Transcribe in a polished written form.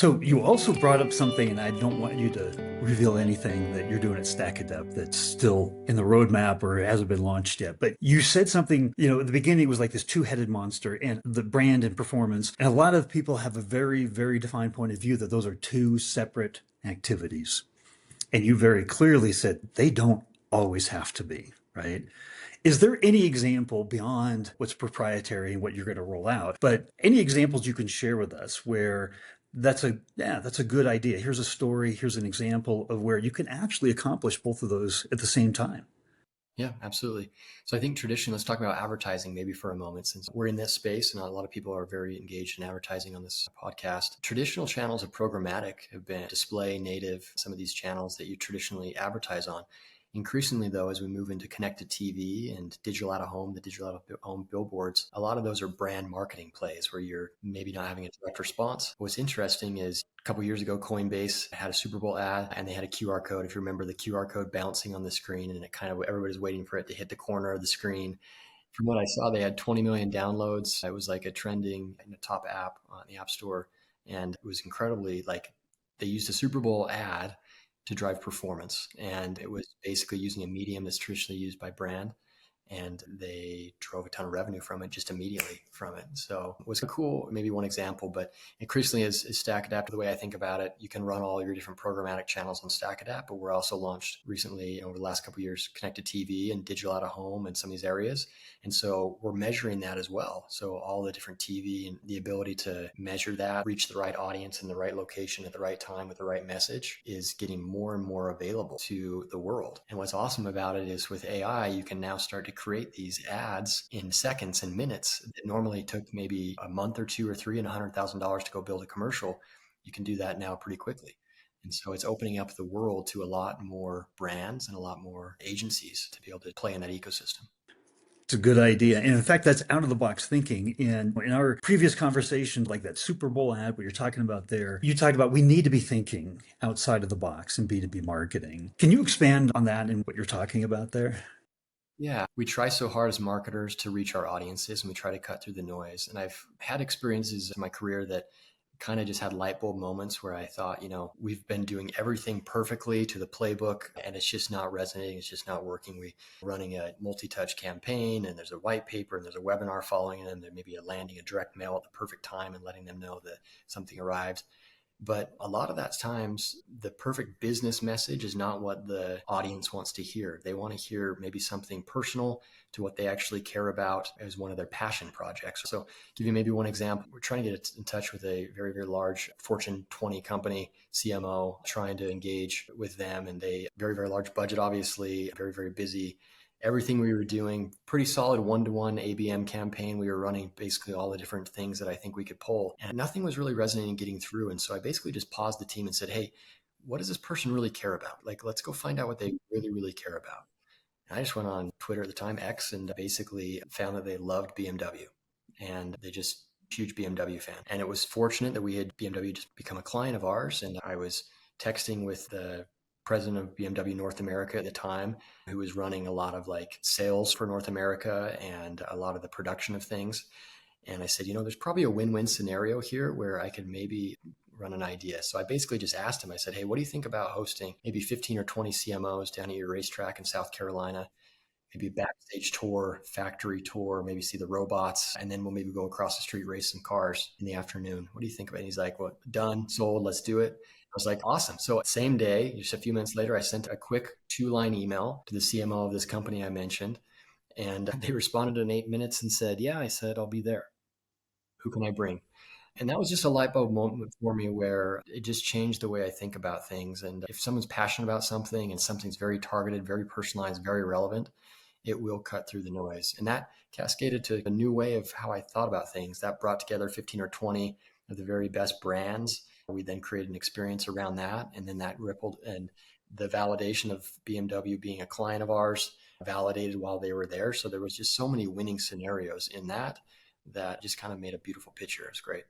So you also brought up something, and I don't want you to reveal anything that you're doing at StackAdapt that's still in the roadmap or hasn't been launched yet. But you said something, at the beginning it was like this two-headed monster and the brand and performance. And a lot of people have a very, very defined point of view that those are two separate activities. And you very clearly said they don't always have to be, right? Is there any example beyond what's proprietary and what you're going to roll out, but any examples you can share with us where that's a good idea. Here's a story, here's an example of where you can actually accomplish both of those at the same time. Yeah, absolutely. So I think traditionally, let's talk about advertising maybe for a moment, since we're in this space and a lot of people are very engaged in advertising on this podcast. Traditional channels of programmatic have been display native, some of these channels that you traditionally advertise on. Increasingly, though, as we move into connected TV and digital out of home, the digital out of home billboards, a lot of those are brand marketing plays where you're maybe not having a direct response. What's interesting is a couple of years ago, Coinbase had a Super Bowl ad and they had a QR code. If you remember the QR code bouncing on the screen, and it kind of everybody's waiting for it to hit the corner of the screen. From what I saw, they had 20 million downloads. It was like a trending in the top app on the App Store. And it was incredibly like they used a Super Bowl ad to drive performance. And it was basically using a medium that's traditionally used by brand. And they drove a ton of revenue from it just immediately from it. So it was cool, maybe one example, but increasingly as StackAdapt, the way I think about it, you can run all your different programmatic channels on StackAdapt, but we're also launched recently over the last couple of years, connected TV and digital out of home and some of these areas. And so we're measuring that as well. So all the different TV and the ability to measure that, reach the right audience in the right location at the right time with the right message is getting more and more available to the world. And what's awesome about it is with AI, you can now start to create these ads in seconds and minutes that normally took maybe a month or two or three and $100,000 to go build a commercial. You can do that now pretty quickly. And so it's opening up the world to a lot more brands and a lot more agencies to be able to play in that ecosystem. It's a good idea. And in fact, that's out of the box thinking. And in our previous conversation, like that Super Bowl ad, what you're talking about there, you talked about we need to be thinking outside of the box in B2B marketing. Can you expand on that and what you're talking about there? Yeah, we try so hard as marketers to reach our audiences and we try to cut through the noise. And I've had experiences in my career that kind of just had light bulb moments where I thought, we've been doing everything perfectly to the playbook and it's just not resonating. It's just not working. We running a multi-touch campaign and there's a white paper and there's a webinar following them. There may be a landing a direct mail at the perfect time and letting them know that something arrived. But a lot of that times, the perfect business message is not what the audience wants to hear. They want to hear maybe something personal to what they actually care about as one of their passion projects. So, give you maybe one example. We're trying to get in touch with a very, very large Fortune 20 company, CMO, trying to engage with them. And they very, very large budget, obviously, very, very busy. Everything we were doing, pretty solid one-to-one ABM campaign. We were running basically all the different things that I think we could pull, and nothing was really resonating, getting through. And so I basically just paused the team and said, hey, what does this person really care about? Like, let's go find out what they really, really care about. And I just went on Twitter at the time, X, and basically found that they loved BMW and they just huge BMW fan. And it was fortunate that we had BMW just become a client of ours. And I was texting with the president of BMW North America at the time, who was running a lot of like sales for North America and a lot of the production of things. And I said, there's probably a win-win scenario here where I could maybe run an idea. So I basically just asked him, I said, hey, what do you think about hosting maybe 15 or 20 CMOs down at your racetrack in South Carolina? Maybe a backstage tour, factory tour, maybe see the robots, and then we'll maybe go across the street, race some cars in the afternoon. What do you think about it? And he's like, well, done, sold, let's do it. I was like, awesome. So same day, just a few minutes later, I sent a quick 2-line email to the CMO of this company I mentioned. And they responded in 8 minutes and said, yeah, I said, I'll be there. Who can I bring? And that was just a light bulb moment for me where it just changed the way I think about things. And if someone's passionate about something and something's very targeted, very personalized, very relevant, it will cut through the noise. And that cascaded to a new way of how I thought about things. That brought together 15 or 20 of the very best brands. We then created an experience around that. And then that rippled, and the validation of BMW being a client of ours validated while they were there. So there was just so many winning scenarios in that just kind of made a beautiful picture. It's great.